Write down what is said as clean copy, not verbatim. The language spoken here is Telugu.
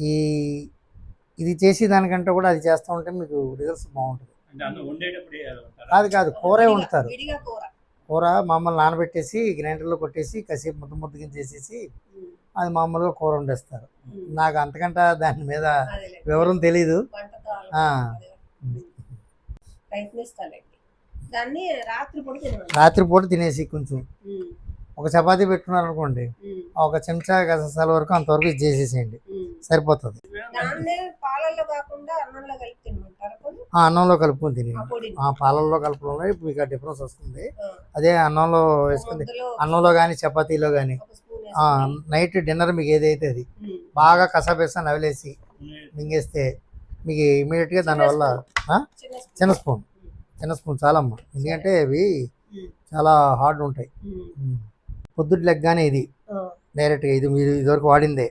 ఈ ఇది చేసి దానికంటే కూడా అది చేస్తూ ఉంటే మీకు రిజల్ట్స్ బాగుంటుంది. కాదు కాదు, కూరే వండుతారు. కూర మామూలు నానబెట్టేసి గ్రైండర్లో కొట్టేసి కాసేపు ముద్ద ముద్ద కింద చేసేసి అది మామూలుగా కూర వండేస్తారు. నాకు అంతకంటే దాని మీద వివరం తెలీదు. రాత్రిపూట తినేసి కొంచెం ఒక చపాతీ పెట్టుకున్నారు అనుకోండి, ఒక చెంచా గసాల వరకు అంతవరకు ఇది చేసేసేయండి, సరిపోతుంది. అన్నంలో కలుపుకొని తిని పాలల్లో కలుపులో మీకు ఆ డిఫరెన్స్ వస్తుంది. అదే అన్నంలో వేసుకుంది, అన్నంలో కానీ చపాతీలో కానీ నైట్ డిన్నర్ మీకు ఏదైతే అది బాగా కసాపేస్తా నవిలేసి మింగేస్తే మీకు ఇమీడియట్గా దానివల్ల చిన్న స్పూన్ చాలమ్మా. ఎందుకంటే అవి చాలా హార్డ్ ఉంటాయి. పొద్దుట లెగ్గానే ఇది డైరెక్ట్గా ఇది మీరు ఇదివరకు వాడిందే